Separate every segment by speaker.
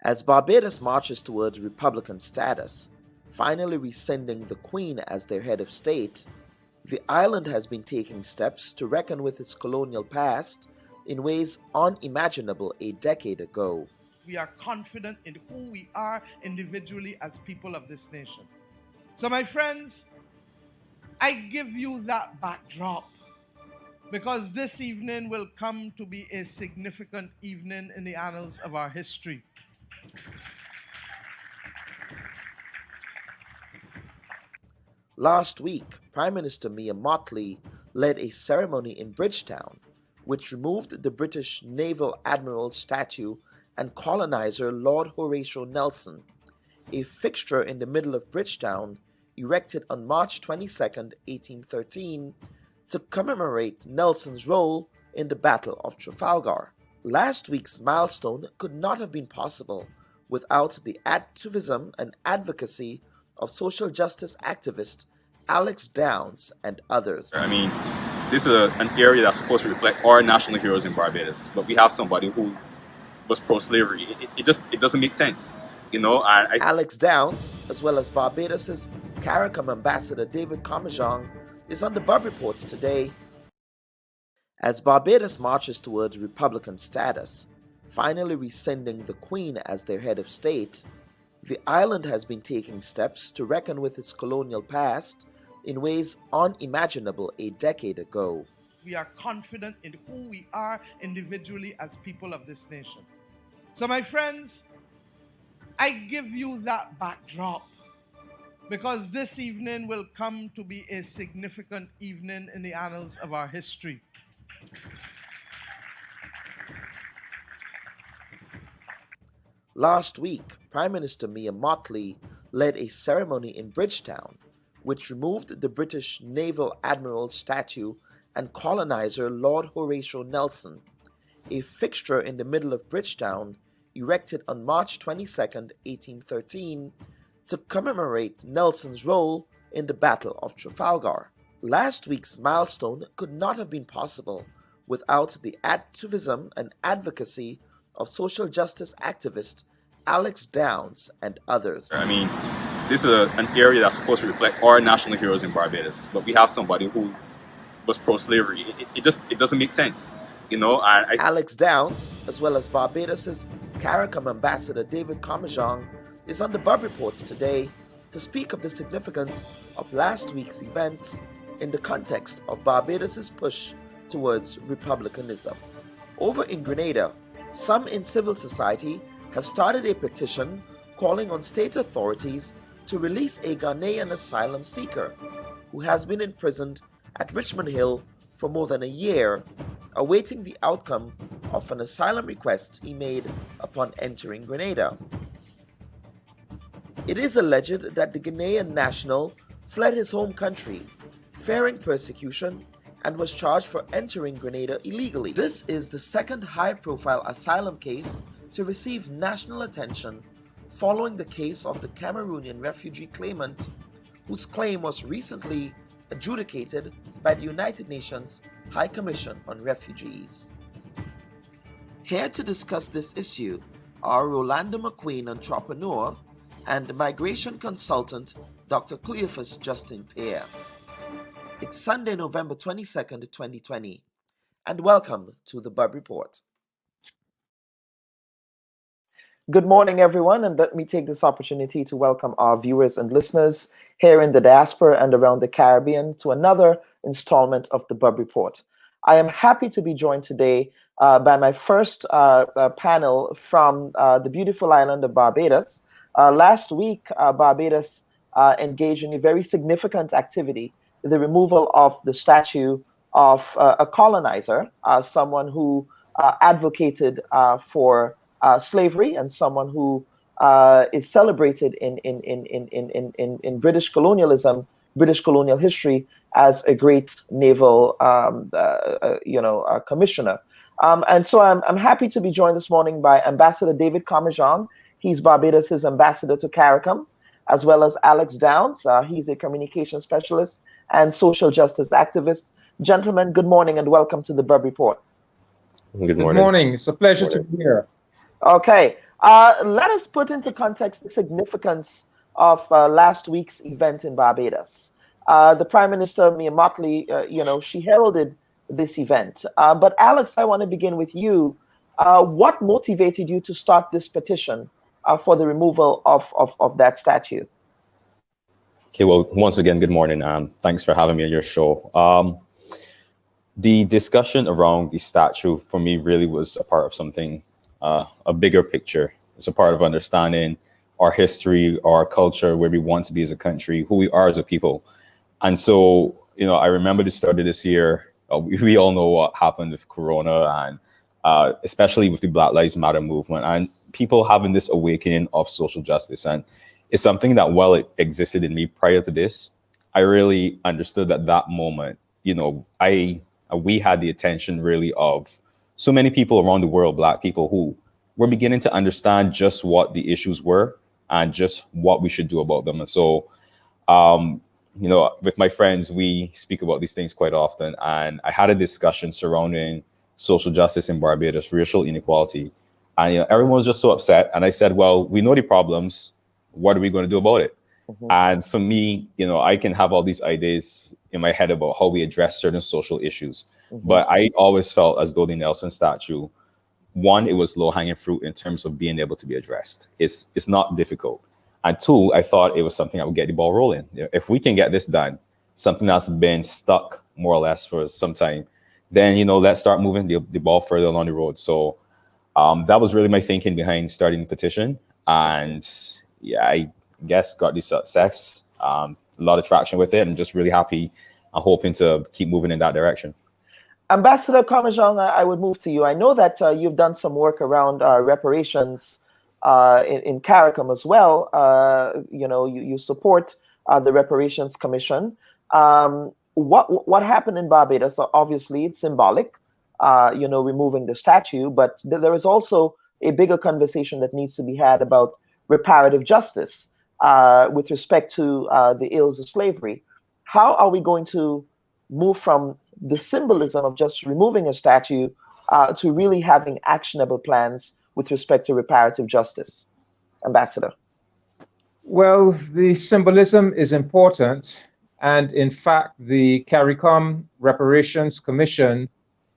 Speaker 1: As Barbados marches towards Republican status, finally rescinding the Queen as their head of state, the island has been taking steps to reckon with its colonial past in ways unimaginable a decade ago.
Speaker 2: We are confident in who we are individually as people of this nation. So, my friends, I give you that backdrop because this evening will come to be a significant evening in the annals of our history.
Speaker 1: Last week, Prime Minister Mia Mottley led a ceremony in Bridgetown which removed the British Naval Admiral's statue and colonizer Lord Horatio Nelson, a fixture in the middle of Bridgetown erected on March 22, 1813, to commemorate Nelson's role in the Battle of Trafalgar. Last week's milestone could not have been possible without the activism and advocacy of social justice activist Alex Downs and others.
Speaker 3: I mean, this is an area that's supposed to reflect our national heroes in Barbados, but we have somebody who was pro-slavery. It doesn't make sense, you know. And
Speaker 1: Alex Downs, as well as Barbados's CARICOM ambassador David Comajong, is on the Bub Reports today. As Barbados marches towards Republican status, finally rescinding the Queen as their head of state, the island has been taking steps to reckon with its colonial past in ways unimaginable a decade ago.
Speaker 2: We are confident in who we are individually as people of this nation. So, my friends, I give you that backdrop because this evening will come to be a significant evening in the annals of our history.
Speaker 1: Last week, Prime Minister Mia Mottley led a ceremony in Bridgetown which removed the British Naval Admiral's statue and colonizer Lord Horatio Nelson, a fixture in the middle of Bridgetown erected on March 22, 1813, to commemorate Nelson's role in the Battle of Trafalgar. Last week's milestone could not have been possible without the activism and advocacy of social justice activist Alex Downs and others.
Speaker 3: I mean, this is an area that's supposed to reflect our national heroes in Barbados, but we have somebody who was pro-slavery. It doesn't make sense, you know. And
Speaker 1: Alex Downs, as well as Barbados's CARICOM ambassador David Comajong, is on the Bub Reports today to speak of the significance of last week's events in the context of Barbados's push towards republicanism. Over in Grenada, some in civil society have started a petition calling on state authorities to release a Ghanaian asylum seeker who has been imprisoned at Richmond Hill for more than a year, awaiting the outcome of an asylum request he made upon entering Grenada. It is alleged that the Ghanaian national fled his home country, fearing persecution, and was charged for entering Grenada illegally. This is the second high-profile asylum case to receive national attention following the case of the Cameroonian refugee claimant whose claim was recently adjudicated by the United Nations High Commission on Refugees. Here to discuss this issue are Rolanda McQueen, entrepreneur, and migration consultant Dr. Cleophas Justin Pear. It's Sunday, November 22nd, 2020, and welcome to the Bub Report. Good morning, everyone, and let me take this opportunity to welcome our viewers and listeners here in the diaspora and around the Caribbean to another installment of the Bub Report. I am happy to be joined today by my first panel from the beautiful island of Barbados. Last week, Barbados engaged in a very significant activity, the removal of the statue of a colonizer, someone who advocated for slavery and someone who is celebrated in British colonialism, British colonial history as a great naval, commissioner. And so I'm happy to be joined this morning by Ambassador David Carmajan. He's Barbados's ambassador to CARICOM, as well as Alex Downs. He's a communication specialist and social justice activist. Gentlemen, good morning and welcome to the Bub Report.
Speaker 4: Good morning. It's a pleasure to be here.
Speaker 1: Okay. Let us put into context the significance of last week's event in Barbados. The Prime Minister, Mia Mottley, she heralded this event. But Alex, I want to begin with you. What motivated you to start this petition for the removal of that statue?
Speaker 3: Okay, well, once again, good morning. Thanks for having me on your show. The discussion around the statue for me really was a part of something, a bigger picture. It's a part of understanding our history, our culture, where we want to be as a country, who we are as a people. And so, I remember the start of this year, we all know what happened with Corona and especially with the Black Lives Matter movement and people having this awakening of social justice. And it's something that while it existed in me prior to this, I really understood at that moment, we had the attention really of so many people around the world, Black people, who were beginning to understand just what the issues were and just what we should do about them. And so, with my friends, we speak about these things quite often. And I had a discussion surrounding social justice in Barbados, racial inequality. And everyone was just so upset. And I said, well, we know the problems. What are we going to do about it? Mm-hmm. And for me, I can have all these ideas in my head about how we address certain social issues. Mm-hmm. But I always felt as though the Nelson statue, one, it was low-hanging fruit in terms of being able to be addressed. It's not difficult. And two, I thought it was something that would get the ball rolling. If we can get this done, something that's been stuck more or less for some time, then, let's start moving the ball further along the road. So that was really my thinking behind starting the petition. And yeah, I guess got the success, a lot of traction with it, and just really happy and hoping to keep moving in that direction.
Speaker 1: Ambassador Carmajan, I would move to you. I know that you've done some work around reparations in CARICOM as well. You support the Reparations Commission. What happened in Barbados? Obviously, it's symbolic, removing the statue, but there is also a bigger conversation that needs to be had about reparative justice with respect to the ills of slavery. How are we going to move from the symbolism of just removing a statue to really having actionable plans with respect to reparative justice? Ambassador.
Speaker 4: Well, the symbolism is important. And in fact, the CARICOM Reparations Commission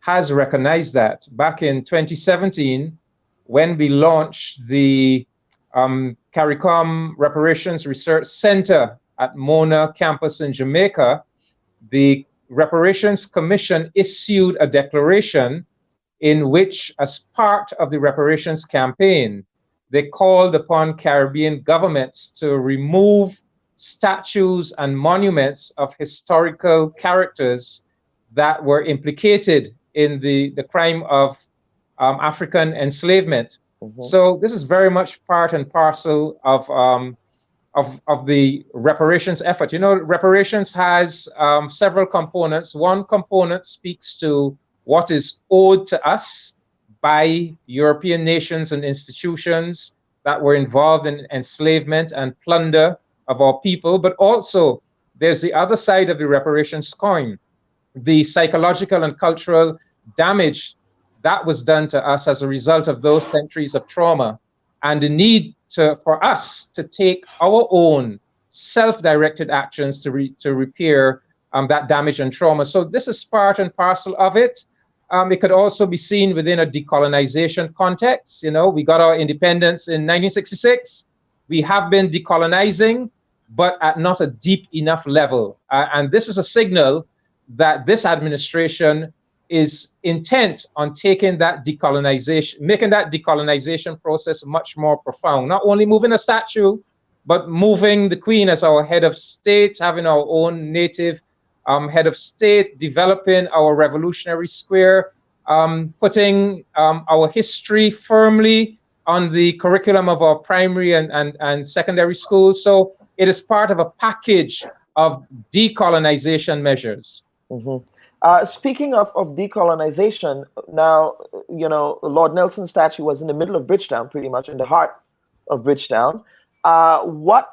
Speaker 4: has recognized that. Back in 2017, when we launched the CARICOM Reparations Research Center at Mona campus in Jamaica, the Reparations Commission issued a declaration in which, as part of the reparations campaign, they called upon Caribbean governments to remove statues and monuments of historical characters that were implicated in the crime of African enslavement. Mm-hmm. So this is very much part and parcel of the reparations effort. Reparations has several components. One component speaks to what is owed to us by European nations and institutions that were involved in enslavement and plunder of our people. But also, there's the other side of the reparations coin, the psychological and cultural damage that was done to us as a result of those centuries of trauma, and the need for us to take our own self-directed actions to repair that damage and trauma. So this is part and parcel of it. It could also be seen within a decolonization context. We got our independence in 1966. We have been decolonizing, but at not a deep enough level. And this is a signal that this administration is intent on taking that decolonization, making that decolonization process much more profound. Not only moving a statue, but moving the Queen as our head of state, having our own native head of state, developing our revolutionary square, putting our history firmly on the curriculum of our primary and secondary schools. So it is part of a package of decolonization measures.
Speaker 1: Speaking of decolonization, now, Lord Nelson's statue was in the middle of Bridgetown, pretty much in the heart of Bridgetown. What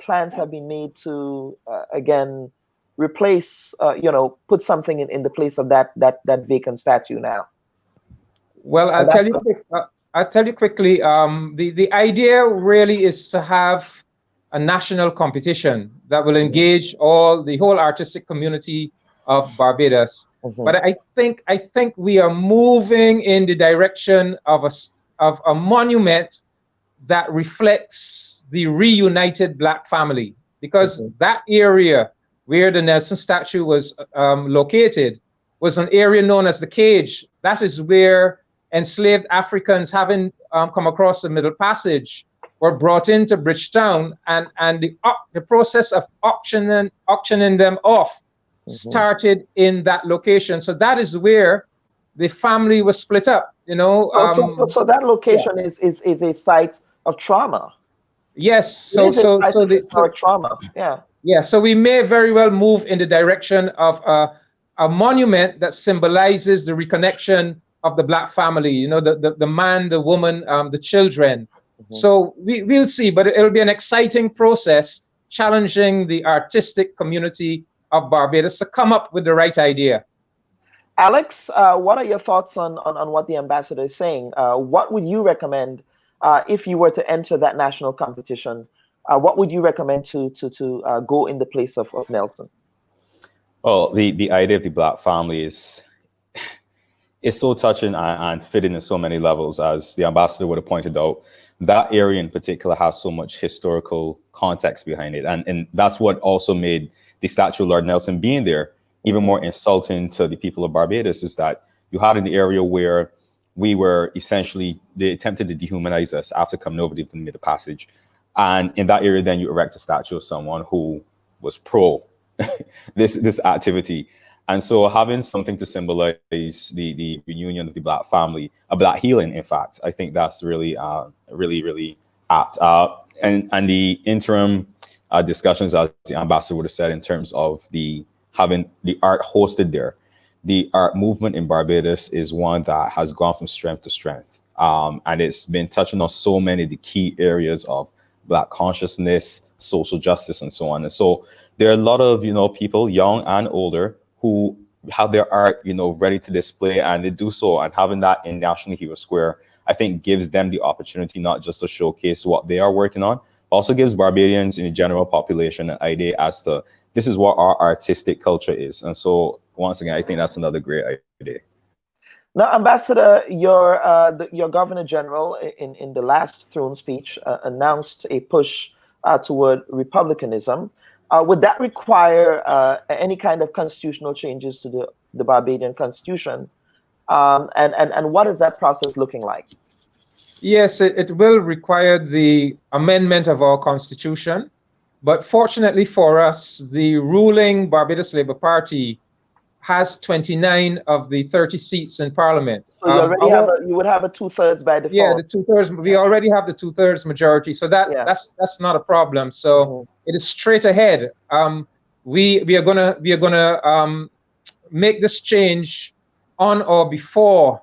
Speaker 1: plans have been made to, again, replace, put something in the place of that vacant statue now?
Speaker 4: Well, I'll tell you quickly. The idea really is to have a national competition that will engage the whole artistic community of Barbados. But I think we are moving in the direction of a monument that reflects the reunited Black family, because that area where the Nelson statue was located was an area known as the Cage. That is where enslaved Africans, having come across the Middle Passage, were brought into Bridgetown, and the process of auctioning them off started in that location. So that is where the family was split up.
Speaker 1: So that location is a site of trauma.
Speaker 4: Yes. So
Speaker 1: trauma. Yeah.
Speaker 4: Yeah. So we may very well move in the direction of a monument that symbolizes the reconnection of the Black family. The man, the woman, the children. So we'll see, but it'll be an exciting process, challenging the artistic community of Barbados to come up with the right idea.
Speaker 1: Alex, what are your thoughts on what the ambassador is saying? What would you recommend if you were to enter that national competition? What would you recommend to go in the place of Nelson?
Speaker 3: Well, the idea of the Black family is so touching and fitting in so many levels, as the ambassador would have pointed out. That area in particular has so much historical context behind it. And that's what also made the statue of Lord Nelson being there even more insulting to the people of Barbados, is that you had an area where we were essentially, they attempted to dehumanize us after coming over the Middle Passage. And in that area, then you erect a statue of someone who was pro this activity. And so having something to symbolize the reunion of the Black family, a Black healing, in fact, I think that's really, really apt. And the interim discussions, as the ambassador would have said, in terms of having the art hosted there, the art movement in Barbados is one that has gone from strength to strength. And it's been touching on so many of the key areas of Black consciousness, social justice, and so on. And so there are a lot of, people, young and older, who have their art, ready to display, and they do so. And having that in National Hero Square, I think gives them the opportunity not just to showcase what they are working on, but also gives Barbadians in the general population an idea as to this is what our artistic culture is. And so once again, I think that's another great idea.
Speaker 1: Now, Ambassador, your Governor General in the last throne speech announced a push toward republicanism. Would that require any kind of constitutional changes to the Barbadian Constitution? And what is that process looking like?
Speaker 4: Yes, it will require the amendment of our Constitution. But fortunately for us, the ruling Barbados Labour Party has 29 of the 30 seats in Parliament.
Speaker 1: So you would have a 2/3 by default.
Speaker 4: Yeah, the 2/3. We already have the 2/3 majority, so that's not a problem. So it is straight ahead. We are gonna make this change on or before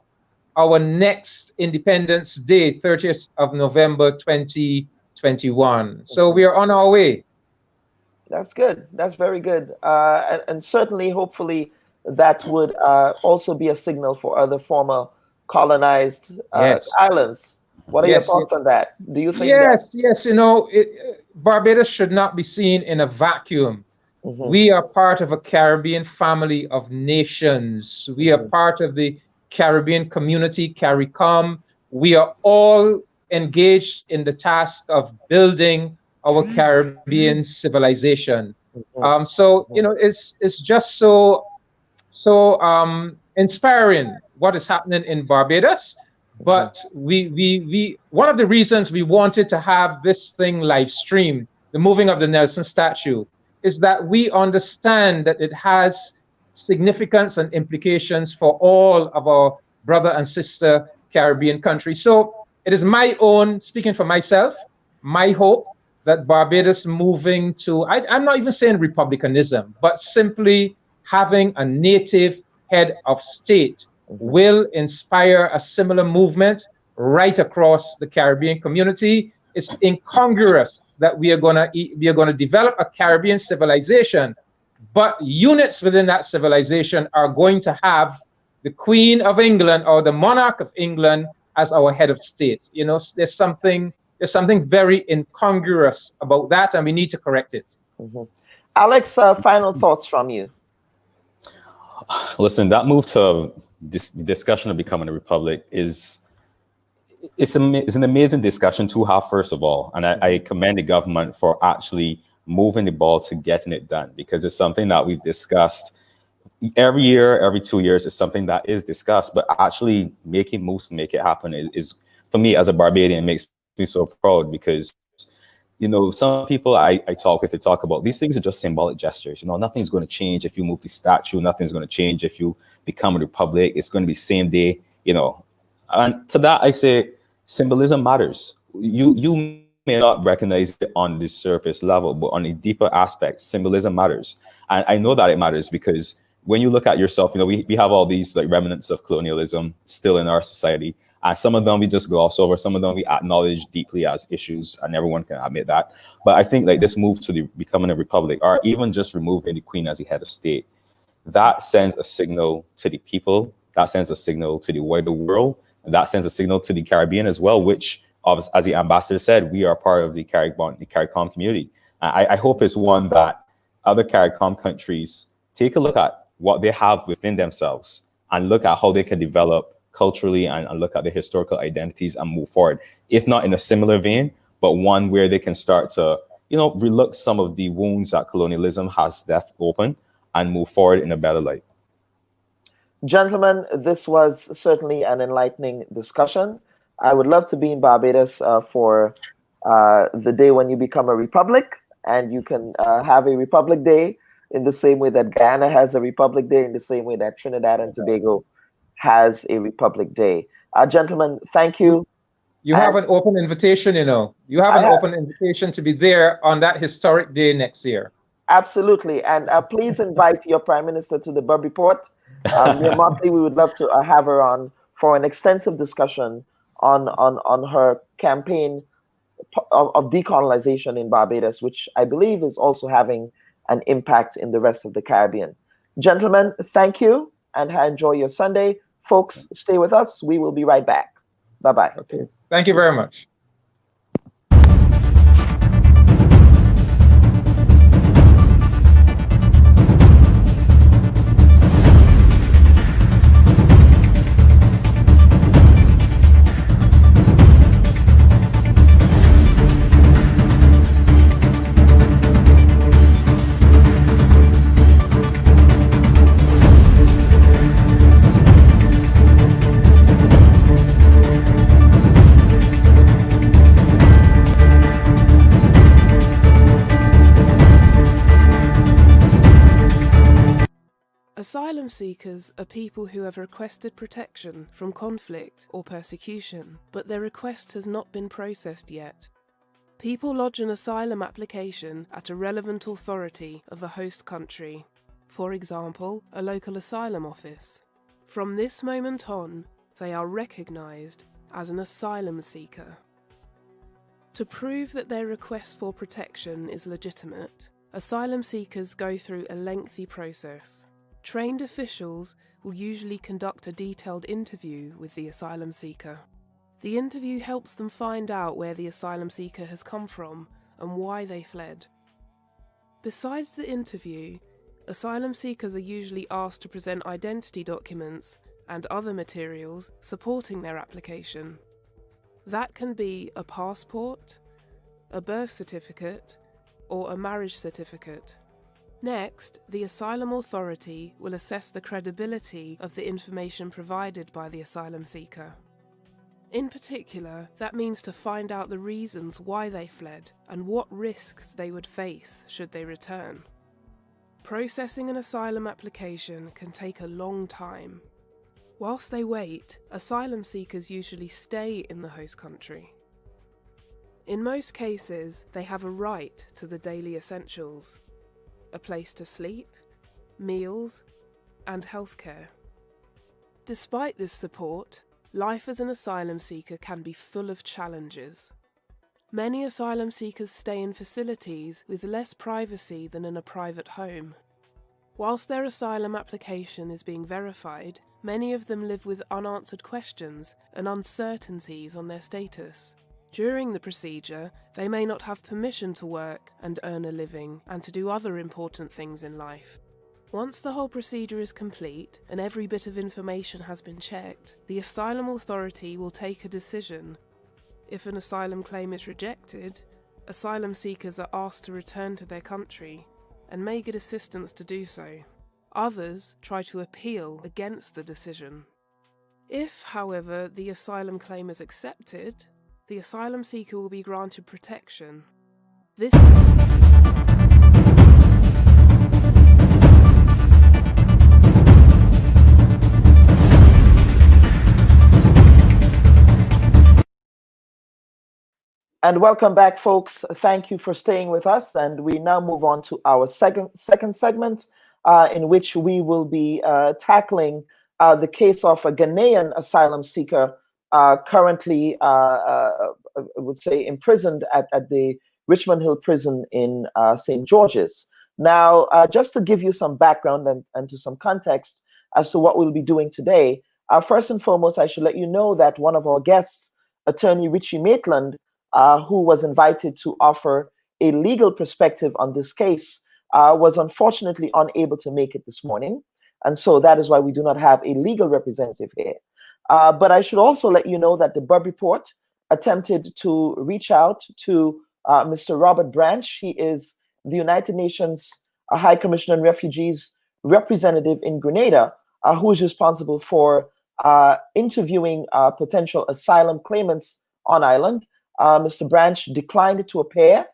Speaker 4: our next Independence Day, 30th of November, 2021. So we are on our way.
Speaker 1: That's good. That's very good. And certainly, hopefully, that would also be a signal for other former colonized islands. What are your thoughts on that? Do you think?
Speaker 4: Yes. Barbados should not be seen in a vacuum. We are part of a Caribbean family of nations. We are part of the Caribbean community, CARICOM. We are all engaged in the task of building our Caribbean civilization. So it's just so so inspiring what is happening in Barbados. But we one of the reasons we wanted to have this thing live stream, the moving of the Nelson statue, is that we understand that it has significance and implications for all of our brother and sister Caribbean countries. So it is my own, speaking for myself, my hope that Barbados moving to, I'm not even saying republicanism, but simply having a native head of state will inspire a similar movement right across the Caribbean community. It's incongruous that we are gonna develop a Caribbean civilization, but units within that civilization are going to have the Queen of England or the Monarch of England as our head of state. You know, there's something very incongruous about that, and we need to correct it.
Speaker 1: Alex, final thoughts from you.
Speaker 3: Listen, that move to this discussion of becoming a republic it's an amazing discussion to have, first of all, and I commend the government for actually moving the ball to getting it done, because it's something that we've discussed every year, every 2 years. Is something that is discussed, but actually making moves to make it happen is for me as a Barbadian, makes me so proud, because you know, some people I talk with, they talk about these things are just symbolic gestures. You know, nothing's going to change if you move the statue. Nothing's going to change if you become a republic. It's going to be same day, you know. And to that, I say symbolism matters. You may not recognize it on the surface level, but on a deeper aspect, symbolism matters. And I know that it matters because when you look at yourself, you know, we have all these like remnants of colonialism still in our society. And some of them we just gloss over, some of them we acknowledge deeply as issues, and everyone can admit that. But I think like this move to becoming a republic, or even just removing the Queen as the head of state, that sends a signal to the people, that sends a signal to the wider world, and that sends a signal to the Caribbean as well, which, as the ambassador said, we are part of the CARICOM community. I hope it's one that other CARICOM countries take a look at what they have within themselves and look at how they can develop culturally and look at their historical identities and move forward, if not in a similar vein, but one where they can start to, you know, relook some of the wounds that colonialism has left open and move forward in a better light.
Speaker 1: Gentlemen, this was certainly an enlightening discussion. I would love to be in Barbados for the day when you become a republic, and you can have a Republic Day in the same way that Guyana has a Republic Day, in the same way that Trinidad and Tobago has a Republic Day. Gentlemen, thank you.
Speaker 4: You have an open invitation, you know. You have an open invitation to be there on that historic day next year.
Speaker 1: Absolutely. And please invite your Prime Minister to the Bub Report. Mia Motley, we would love to have her on for an extensive discussion on her campaign of decolonization in Barbados, which I believe is also having an impact in the rest of the Caribbean. Gentlemen, thank you, and enjoy your Sunday. Folks, stay with us. We will be right back. Bye-bye.
Speaker 4: Okay. Thank you very much.
Speaker 5: Asylum seekers are people who have requested protection from conflict or persecution, but their request has not been processed yet. People lodge an asylum application at a relevant authority of a host country, for example, a local asylum office. From this moment on, they are recognised as an asylum seeker. To prove that their request for protection is legitimate, asylum seekers go through a lengthy process. Trained officials will usually conduct a detailed interview with the asylum seeker. The interview helps them find out where the asylum seeker has come from and why they fled. Besides the interview, asylum seekers are usually asked to present identity documents and other materials supporting their application. That can be a passport, a birth certificate, or a marriage certificate. Next, the asylum authority will assess the credibility of the information provided by the asylum seeker. In particular, that means to find out the reasons why they fled and what risks they would face should they return. Processing an asylum application can take a long time. Whilst they wait, asylum seekers usually stay in the host country. In most cases, they have a right to the daily essentials: a place to sleep, meals, and healthcare. Despite this support, life as an asylum seeker can be full of challenges. Many asylum seekers stay in facilities with less privacy than in a private home. Whilst their asylum application is being verified, many of them live with unanswered questions and uncertainties on their status. During the procedure, they may not have permission to work and earn a living and to do other important things in life. Once the whole procedure is complete and every bit of information has been checked, the asylum authority will take a decision. If an asylum claim is rejected, asylum seekers are asked to return to their country and may get assistance to do so. Others try to appeal against the decision. If, however, the asylum claim is accepted, the asylum seeker will be granted protection. This
Speaker 1: And welcome back, folks. Thank you for staying with us. And we now move on to our second segment, in which we will be tackling the case of a Ghanaian asylum seeker currently, I would say, imprisoned at the Richmond Hill prison in St. George's. Now, just to give you some background and to some context as to what we'll be doing today, first and foremost, I should let you know that one of our guests, Attorney Richie Maitland, who was invited to offer a legal perspective on this case, was unfortunately unable to make it this morning. And so that is why we do not have a legal representative here. But I should also let you know that the Bub Report attempted to reach out to Mr. Robert Branch. He is the United Nations High Commissioner on Refugees representative in Grenada, who is responsible for interviewing potential asylum claimants on island. Mr. Branch declined to appear,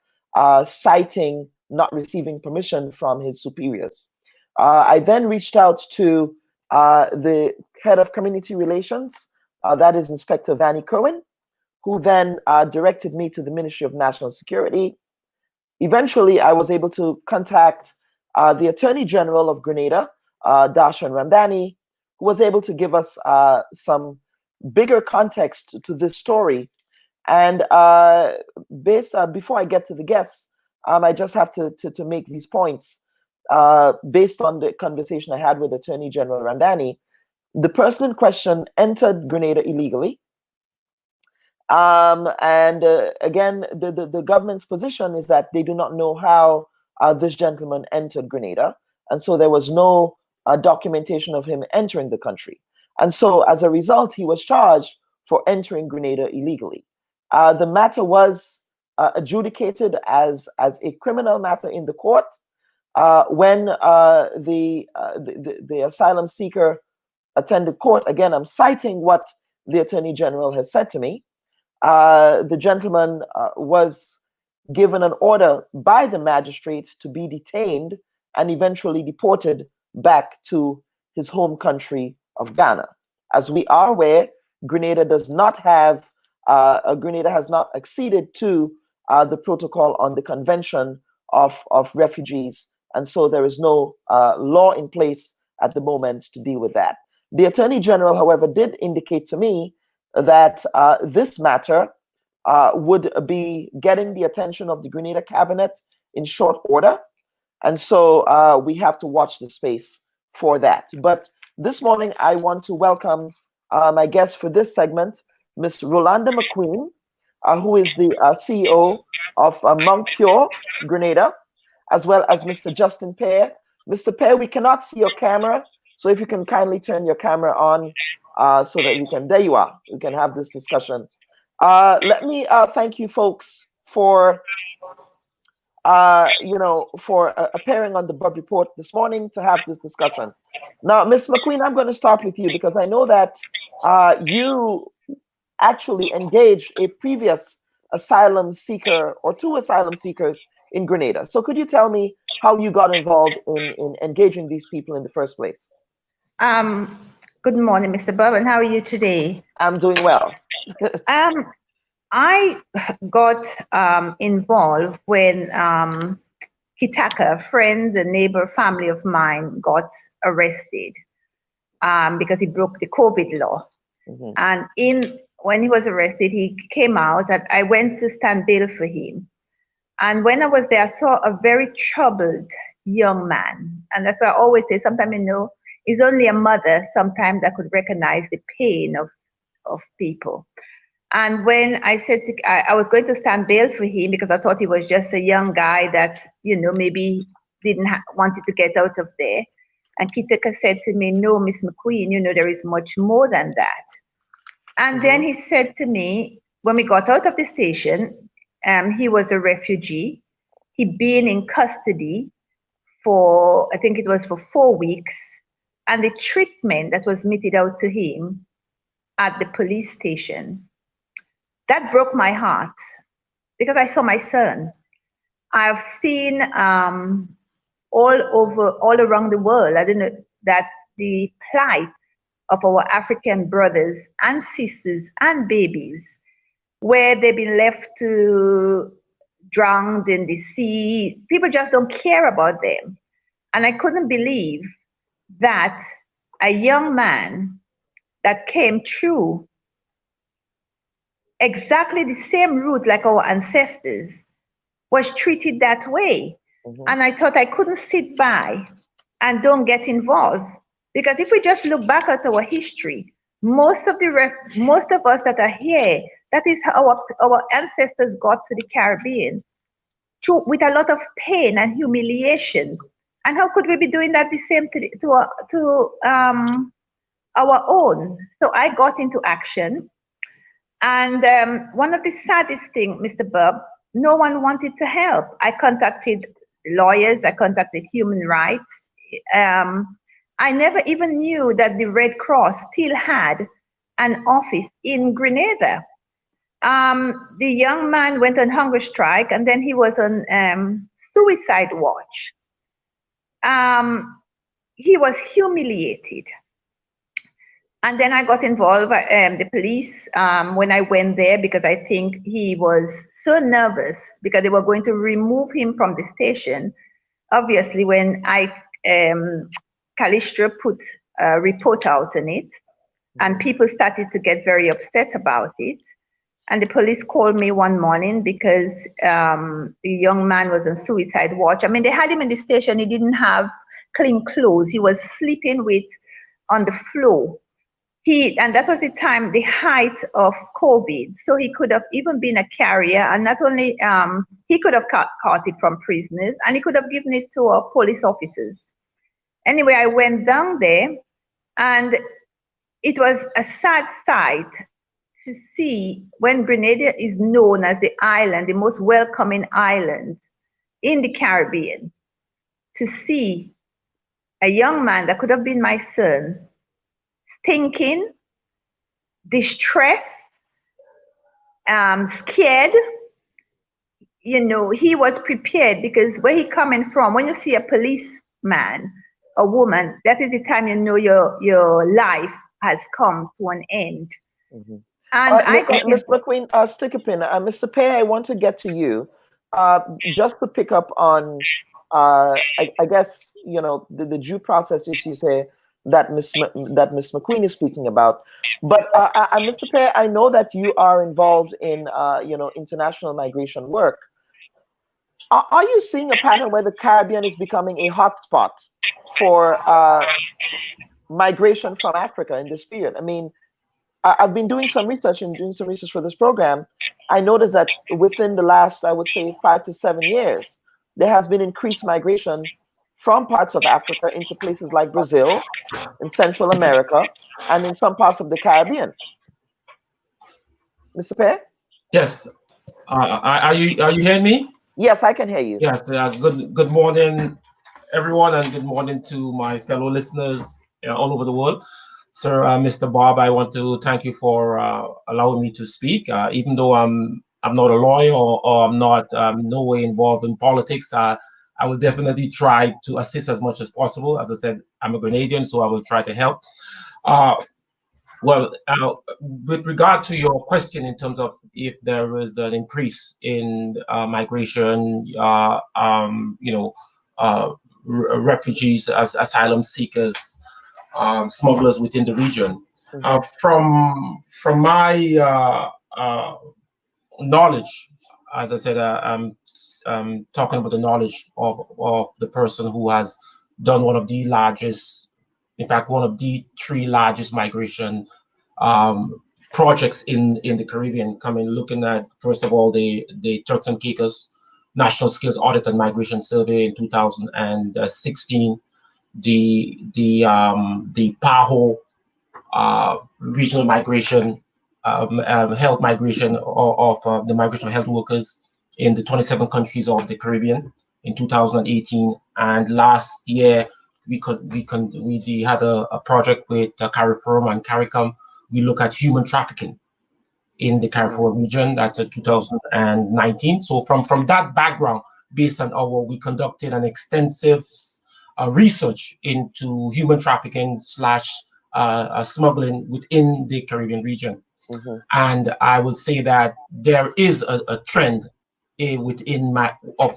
Speaker 1: citing not receiving permission from his superiors. I then reached out to the head of community relations, that is Inspector Vanny Cohen, who then directed me to the Ministry of National Security. Eventually, I was able to contact the Attorney General of Grenada, Darshan Ramdani, who was able to give us some bigger context to this story. And before I get to the guests, I just have to make these points. Based on the conversation I had with Attorney General Ramdani, the person in question entered Grenada illegally. And again, the government's position is that they do not know how this gentleman entered Grenada. And so there was no documentation of him entering the country. And so as a result, he was charged for entering Grenada illegally. The matter was adjudicated as a criminal matter in the court when the asylum seeker attended court. Again, I'm citing what the Attorney General has said to me. The gentleman was given an order by the magistrate to be detained and eventually deported back to his home country of Ghana. As we are aware, Grenada does not have Grenada has not acceded to the protocol on the Convention of Refugees, and so there is no law in place at the moment to deal with that. The Attorney General, however, did indicate to me that this matter would be getting the attention of the Grenada cabinet in short order, and so we have to watch the space for that. But this morning, I want to welcome my guest for this segment, Ms. Rolanda McQueen, who is the CEO of Mount Pure, Grenada, as well as Mr. Justin Pear. Mr. Pear, we cannot see your camera, so if you can kindly turn your camera on so that we can, there you are, we can have this discussion. Let me thank you folks for for appearing on the Bub Report this morning to have this discussion. Now, Ms. McQueen, I'm going to start with you because I know that you actually engaged a previous asylum seeker or two asylum seekers in Grenada. So could you tell me how you got involved in engaging these people in the first place?
Speaker 6: Good morning, Mr. Bob, and how are you today?
Speaker 1: I'm doing well.
Speaker 6: I got involved when Kitaka, friends and neighbor family of mine, got arrested because he broke the COVID law.
Speaker 1: Mm-hmm.
Speaker 6: And when he was arrested, he came out and I went to stand bail for him. And when I was there, I saw a very troubled young man. And that's why I always say, sometimes, it's only a mother sometimes that could recognize the pain of people. And when I said I was going to stand bail for him because I thought he was just a young guy that, maybe didn't wanted to get out of there. And Kitaka said to me, no, Miss McQueen, there is much more than that. And then he said to me, when we got out of the station, he was a refugee. He'd been in custody for, I think it was for 4 weeks. And the treatment that was meted out to him at the police station, that broke my heart because I saw my son. I've seen all around the world, I don't know, that the plight of our African brothers and sisters and babies, where they've been left to drown in the sea. People just don't care about them. And I couldn't believe that a young man that came through exactly the same route like our ancestors was treated that way. And I thought I couldn't sit by and don't get involved. Because if we just look back at our history, most of us that are here, that is how our ancestors got to the Caribbean, with a lot of pain and humiliation. And how could we be doing that the same to our own? So I got into action. And one of the saddest things, Mr. Bub, no one wanted to help. I contacted lawyers, I contacted human rights. I never even knew that the Red Cross still had an office in Grenada. The young man went on hunger strike and then he was on suicide watch. He was humiliated. And then I got involved, the police, when I went there, because I think he was so nervous because they were going to remove him from the station. Obviously, when Calistro put a report out on it, and people started to get very upset about it. And the police called me one morning because the young man was on suicide watch. I mean, they had him in the station. He didn't have clean clothes. He was sleeping on the floor. And that was the time, the height of COVID. So he could have even been a carrier. And not only, he could have caught it from prisoners and he could have given it to police officers. Anyway, I went down there and it was a sad sight to see when Grenada is known as the island, the most welcoming island in the Caribbean, to see a young man that could have been my son, thinking, distressed, scared. He was prepared because where he coming from, when you see a policeman, a woman, that is the time your life has come to an end. And
Speaker 1: Ms. McQueen, stick a pin. Mr. Pei, I want to get to you. Just to pick up on, I guess, the due process issues here that Ms. McQueen is speaking about. But Mr. Pei, I know that you are involved in, international migration work. Are you seeing a pattern where the Caribbean is becoming a hotspot for migration from Africa in this period? I mean, I've been doing some research for this program. I noticed that within the last, I would say, 5 to 7 years, there has been increased migration from parts of Africa into places like Brazil, in Central America, and in some parts of the Caribbean. Mr. Pei?
Speaker 7: Yes. Are you hearing me?
Speaker 1: Yes, I can hear you.
Speaker 7: Yes, good morning, everyone, and good morning to my fellow listeners all over the world. Sir, Mr. Bob, I want to thank you for allowing me to speak. Even though I'm not a lawyer or I'm not no way involved in politics, I will definitely try to assist as much as possible. As I said, I'm a Grenadian, so I will try to help. Uh, with regard to your question in terms of if there is an increase in migration, refugees, asylum seekers, smugglers within the region,
Speaker 1: Mhm.
Speaker 7: from my knowledge, as I said, I'm talking about the knowledge of the person who has done one of the largest, in fact, one of the three largest migration um, projects in the Caribbean, coming looking at first of all the Turks and Caicos National Skills Audit and Migration Survey in 2016, the PAHO regional migration, health migration of the migration of health workers in the 27 countries of the Caribbean in 2018, and last year we had a project with CARIFORUM and CARICOM. We look at human trafficking in the CARIFORUM region. That's a 2019. So from that background, based on we conducted an extensive research into human trafficking slash smuggling within the Caribbean region.
Speaker 1: Mhm.
Speaker 7: And I would say that there is a trend within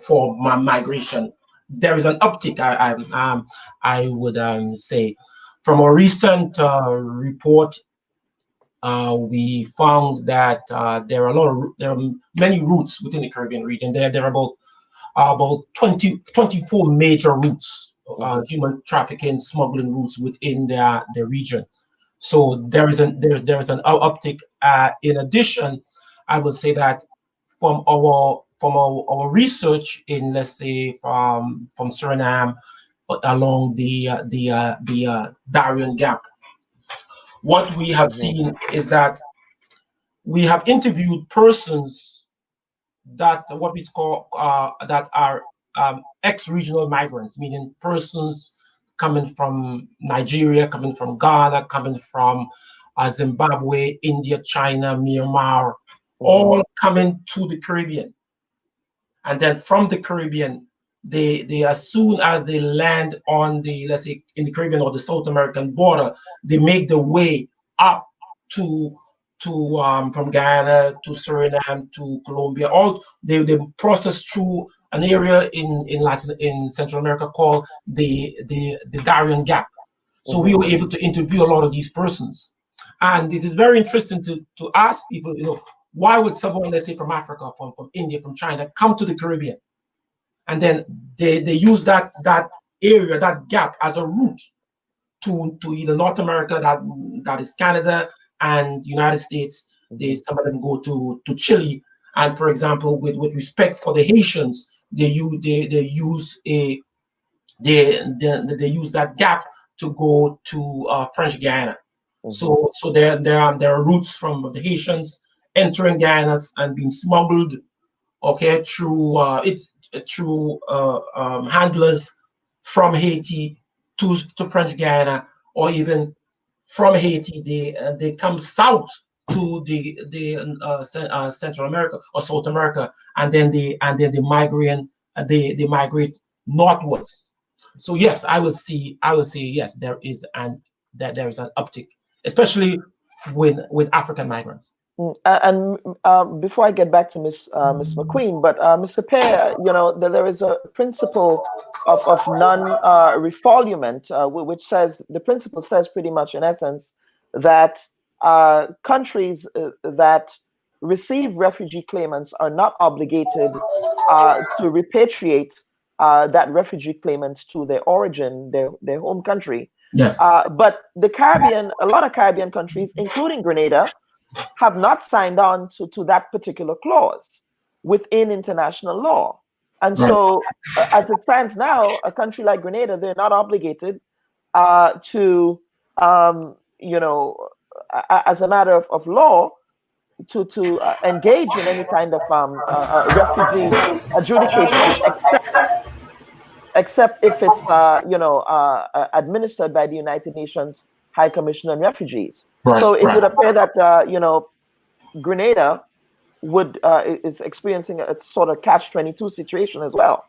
Speaker 7: for my migration. There is an uptick. I would say from a recent report, we found that there are many routes within the Caribbean region. There are about 24 major routes,
Speaker 1: Mhm.
Speaker 7: human trafficking, smuggling routes within the region. So there is an uptick. In addition, I would say that from our research in, let's say, from Suriname, but along the Darien Gap, what we have
Speaker 1: Mhm.
Speaker 7: seen is that we have interviewed persons that what we call that are ex-regional migrants, meaning persons coming from Nigeria, coming from Ghana, coming from Zimbabwe, India, China, Myanmar,
Speaker 1: Mhm.
Speaker 7: all coming to the Caribbean. And then from the Caribbean, they as soon as they land on the, let's say, in the Caribbean or the South American border, they make the way up to from Guyana to Suriname to Colombia. All they process through an area in Central America called the Darien Gap. So we
Speaker 1: Mhm.
Speaker 7: were able to interview a lot of these persons. And it is very interesting to ask people, why would someone, let's say from Africa, from India, from China, come to the Caribbean? And then they use that area, that gap as a route to either North America, that is Canada and United States.
Speaker 1: Mhm.
Speaker 7: Some of them go to Chile. And for example, with respect for the Haitians, they use they use that gap to go to French Guiana.
Speaker 1: Mhm.
Speaker 7: So there are routes from the Haitians entering Guyana and being smuggled, okay, through handlers from Haiti to French Guiana, or even from Haiti they come south to the Central America or South America, and then they migrate northwards. So yes, I will say yes, there is an uptick, especially with African migrants.
Speaker 1: And before I get back to Miss McQueen, but Mr. Pear, there is a principle of non-refoulement, which says the principle says pretty much in essence that countries that receive refugee claimants are not obligated to repatriate that refugee claimant to their origin, their home country.
Speaker 7: Yes.
Speaker 1: But the Caribbean, a lot of Caribbean countries, including Grenada, have not signed on to that particular clause within international law. And
Speaker 7: Right.
Speaker 1: so, as it stands now, a country like Grenada, they're not obligated to, as a matter of law, engage in any kind of refugee adjudication, except if it's administered by the United Nations High Commission on Refugees.
Speaker 7: Right,
Speaker 1: So it would
Speaker 7: right.
Speaker 1: appear that Grenada is experiencing a sort of catch-22 situation as well.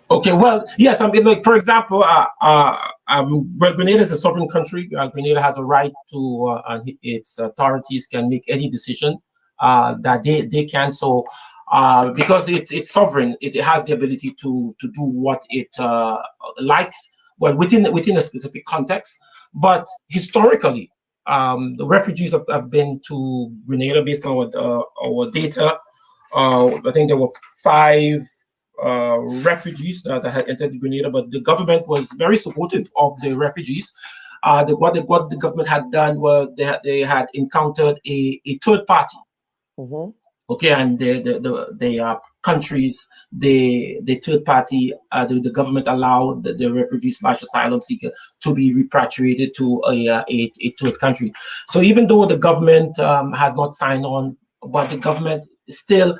Speaker 7: Okay, well, yes, I mean, like, for example, well, Grenada is a sovereign country. Grenada has a right to, its authorities can make any decision that they can. So, because it's sovereign, it has the ability to do what it likes, well, within a specific context. But historically, the refugees have been to Grenada based on our data. I think there were 5 refugees that had entered Grenada, but the government was very supportive of the refugees. What the government had done was they had encountered a third party.
Speaker 1: Mm-hmm.
Speaker 7: Okay, and the countries, the third party, the government allowed the refugee/asylum seeker to be repatriated to a third country. So even though the government has not signed on, but the government still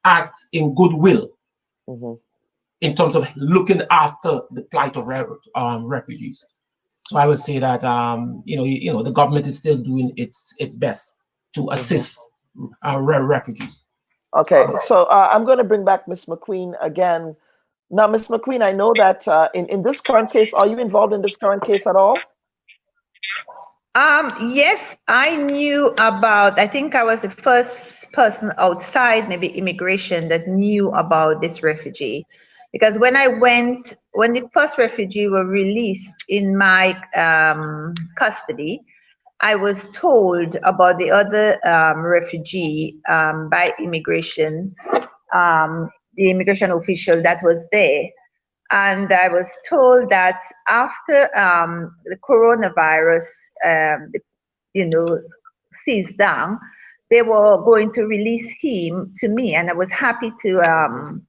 Speaker 7: acts in goodwill
Speaker 1: Mm-hmm.
Speaker 7: in terms of looking after the plight of refugees. So I would say that the government is still doing its best to assist refugees.
Speaker 1: Okay, so I'm going to bring back Miss McQueen again. Now, Miss McQueen, I know that in this current case, are you involved in this current case at all?
Speaker 6: Yes, I knew about, I think I was the first person outside maybe immigration that knew about this refugee. Because when the first refugee were released in my custody, I was told about the other refugee by immigration, the immigration official that was there. And I was told that after the coronavirus, ceased down, they were going to release him to me, and I was happy to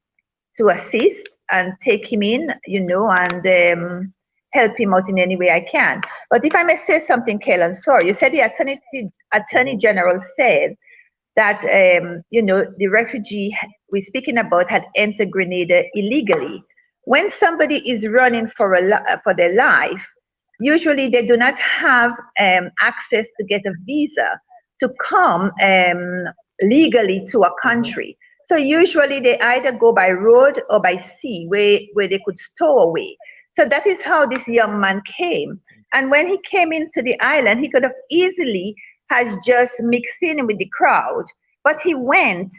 Speaker 6: assist and take him in, and help him out in any way I can. But if I may say something, Kaylan, sorry, you said the Attorney General said that the refugee we're speaking about had entered Grenada illegally. When somebody is running for their life, usually they do not have access to get a visa to come legally to a country. So usually they either go by road or by sea where they could stow away. So that is how this young man came. And when he came into the island, he could have easily has just mixed in with the crowd, but he went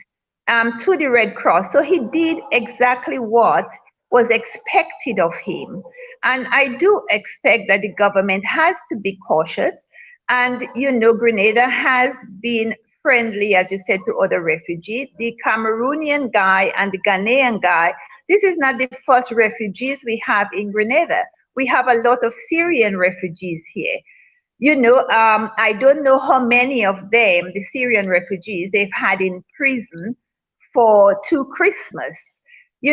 Speaker 6: to the Red Cross. So he did exactly what was expected of him. And I do expect that the government has to be cautious. And, Grenada has been friendly, as you said, to other refugees. The Cameroonian guy and the Ghanaian guy, this is not the first refugees we have in Grenada. We have a lot of Syrian refugees here. I don't know how many of them, the Syrian refugees, they've had in prison for 2 Christmas. We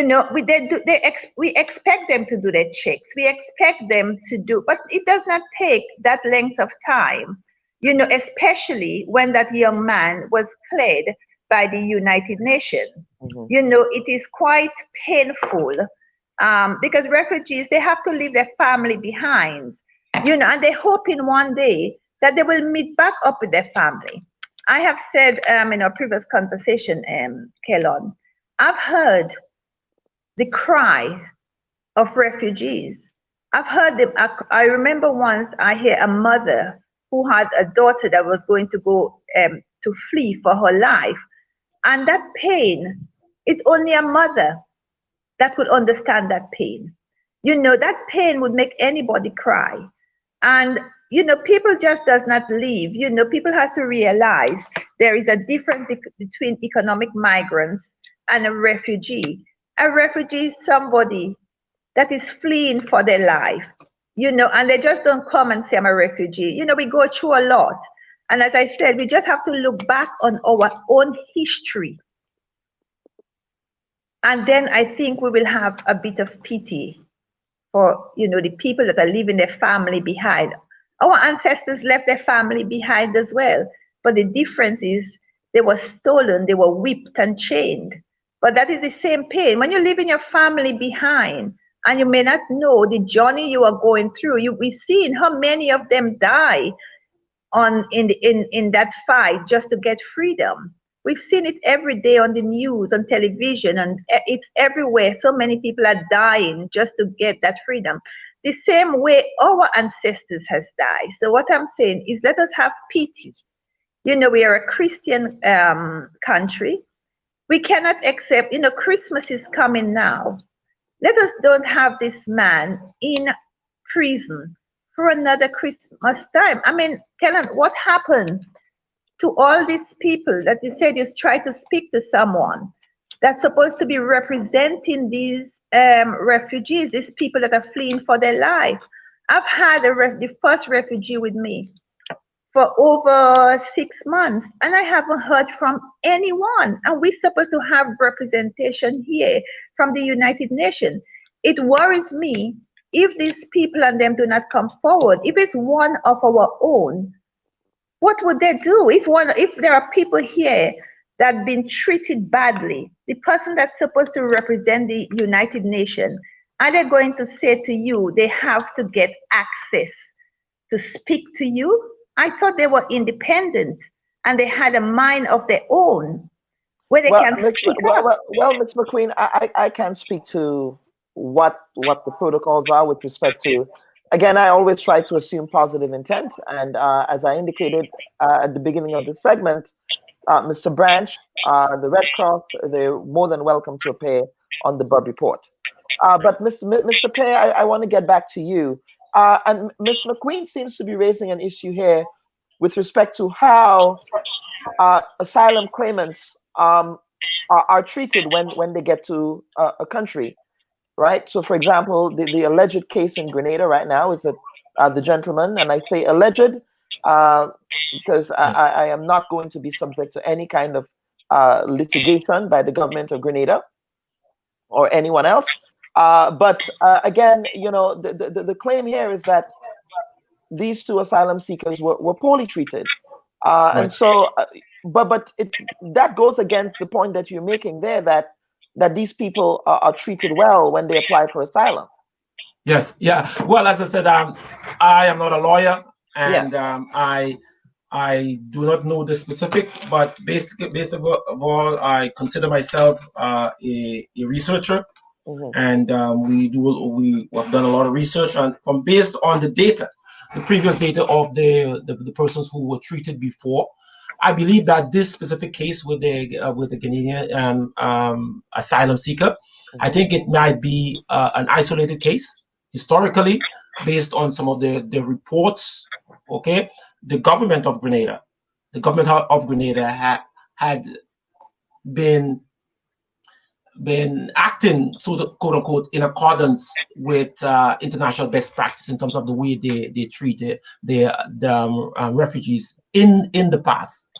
Speaker 6: expect them to do their checks. We expect them to do, but it does not take that length of time, especially when that young man was cleared by the United Nations. It is quite painful because refugees, they have to leave their family behind, and they're hoping one day that they will meet back up with their family. I have said in our previous conversation, Kelon, I've heard the cry of refugees. I've heard them. I remember once I hear a mother who had a daughter that was going to go to flee for her life. And that pain, it's only a mother that would understand that pain. That pain would make anybody cry. And, people just does not leave. People has to realize there is a difference between economic migrants and a refugee. A refugee is somebody that is fleeing for their life, and they just don't come and say, I'm a refugee. We go through a lot. And as I said, we just have to look back on our own history. And then I think we will have a bit of pity for, the people that are leaving their family behind. Our ancestors left their family behind as well. But the difference is they were stolen, they were whipped and chained. But that is the same pain. When you're leaving your family behind and you may not know the journey you are going through, we've seen how many of them die in that fight just to get freedom. We've seen it every day on the news, on television, and it's everywhere. So many people are dying just to get that freedom. The same way our ancestors has died. So what I'm saying is let us have pity. You know, we are a Christian country. We cannot accept, you know, Christmas is coming now. Let us don't have this man in prison for another Christmas time. I mean, Kellen, what happened to all these people that you said you try to speak to someone that's supposed to be representing these refugees, these people that are fleeing for their life? I've had the first refugee with me for over 6 months, and I haven't heard from anyone. And we're supposed to have representation here from the United Nations. It worries me if these people and them do not come forward. If it's one of our own, what would they do? If there are people here that have been treated badly, the person that's supposed to represent the United Nations, are they going to say to you they have to get access to speak to you? I thought they were independent and they had a mind of their own where they can speak up.
Speaker 1: Well, Ms. McQueen, I can't speak to what the protocols are with respect to. Again, I always try to assume positive intent, and as I indicated at the beginning of the segment, Mr. Branch, the Red Cross, they're more than welcome to appear on the Bud Report. But Mr. Pear, I want to get back to you. And Ms. McQueen seems to be raising an issue here with respect to how asylum claimants are treated when they get to a country, right? So, for example, the alleged case in Grenada right now is that the gentleman, and I say alleged because I am not going to be subject to any kind of litigation by the government of Grenada or anyone else. But again, you know, the claim here is that these two asylum seekers were poorly treated.
Speaker 7: Right.
Speaker 1: And so, but that goes against the point that you're making there, that these people are treated well when they apply for asylum.
Speaker 7: Yes, yeah. Well, as I said, I am not a lawyer, and I do not know the specific, but basically of all, I consider myself a researcher, and we have done a lot of research, and based on the data, the previous data of the persons who were treated before, I believe that this specific case with the Canadian asylum seeker, I think it might be an isolated case historically, based on some of the reports. Okay, the government of Grenada had been acting, so the quote unquote, in accordance with international best practice in terms of the way they treated the refugees in the past.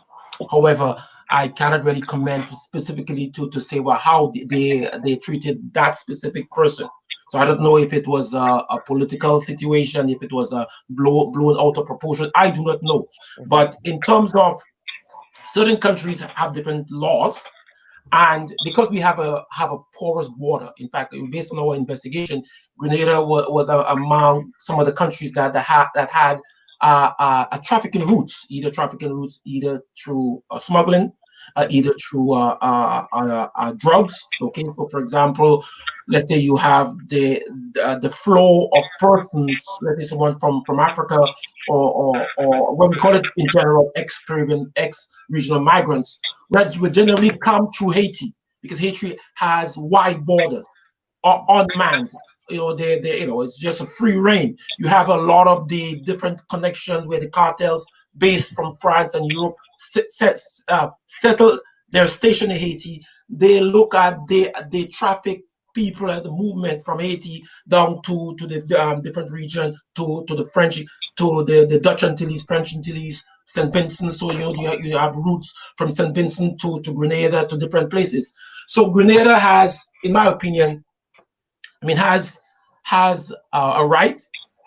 Speaker 7: However, I cannot really comment specifically to say, well, how they treated that specific person. So I don't know if it was a political situation, if it was blown out of proportion. I do not know. But in terms of certain countries have different laws, and because we have a porous border, in fact, based on our investigation, Grenada was among some of the countries that had a trafficking routes, either through smuggling, either through drugs. Okay, so for example, let's say you have the flow of persons, let's say someone from Africa, or what we call it in general, ex-Caribbean, ex-regional migrants, that would generally come through Haiti, because Haiti has wide borders, unmanned. You know, it's just a free reign. You have a lot of the different connections where the cartels based from France and Europe settle their station in Haiti. They look at the traffic people and the movement from Haiti down to the different region, to the French, to the Dutch Antilles, French Antilles, St. Vincent. So you have routes from St. Vincent to Grenada, to different places. So Grenada has, in my opinion, has a right,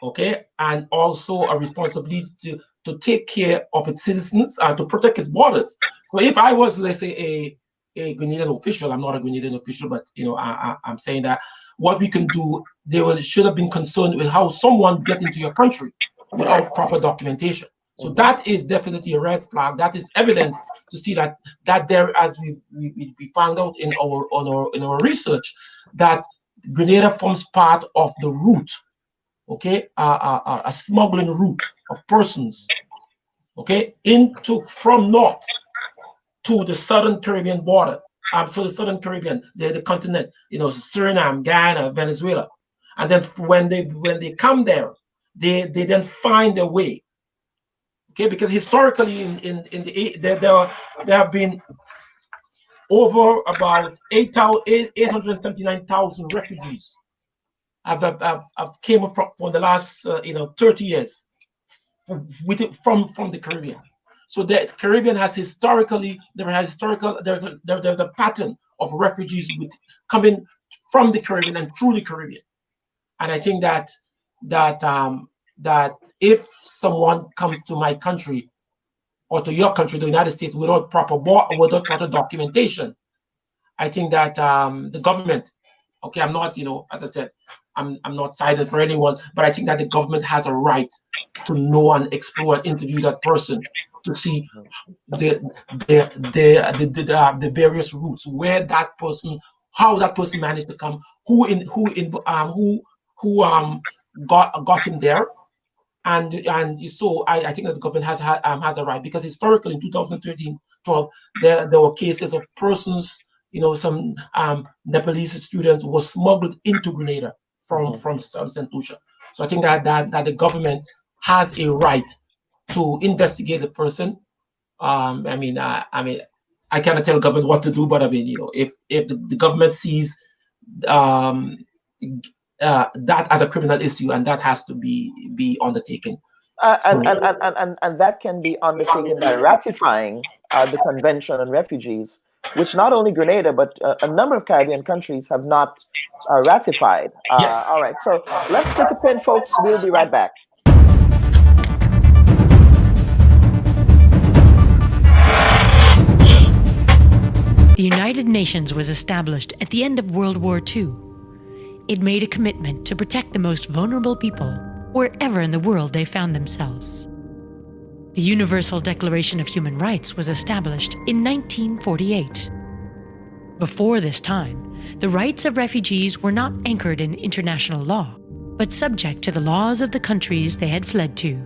Speaker 7: okay, and also a responsibility to take care of its citizens and to protect its borders. So if I was, let's say, a Grenadian official, I'm not a Grenadian official, but I'm saying that what we can do, should have been concerned with how someone get into your country without proper documentation. So that is definitely a red flag. That is evidence to see that there, as we found out in our research, that Grenada forms part of the route, okay, a smuggling route of persons, okay, from north to the southern Caribbean border. So the southern Caribbean, the continent, Suriname, Guyana, Venezuela, and then when they come there, they then find their way. Okay, because historically there have been over about 879,000 refugees have came from the last 30 years from the Caribbean. So the Caribbean has historically there's a pattern of refugees coming from the Caribbean and through the Caribbean. And I think that if someone comes to my country or to your country, the United States, without proper documentation, I think that the government, okay, I'm not, as I said, I'm not sided for anyone, but I think that the government has a right to know and explore and interview that person to see the various routes where that person, how that person managed to come, who got him there. And so I think that the government has a right, because historically in 2013-12 there were cases of persons, some Nepalese students were smuggled into Grenada from St. Lucia. So I think that the government has a right to investigate the person. I cannot tell government what to do, but I mean, if the government sees that as a criminal issue, and that has to be undertaken.
Speaker 1: And that can be undertaken by ratifying the Convention on Refugees, which not only Grenada but a number of Caribbean countries have not ratified.
Speaker 7: Yes.
Speaker 1: All right, so let's take a pin, folks. We'll be right back.
Speaker 8: The United Nations was established at the end of World War II. It made a commitment to protect the most vulnerable people wherever in the world they found themselves. The Universal Declaration of Human Rights was established in 1948. Before this time, the rights of refugees were not anchored in international law, but subject to the laws of the countries they had fled to.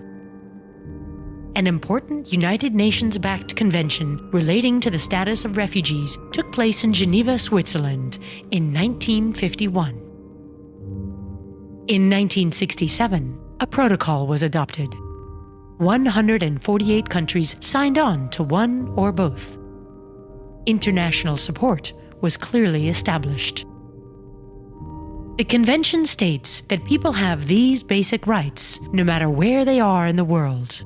Speaker 8: An important United Nations-backed convention relating to the status of refugees took place in Geneva, Switzerland in 1951. In 1967, a protocol was adopted. 148 countries signed on to one or both. International support was clearly established. The convention states that people have these basic rights no matter where they are in the world.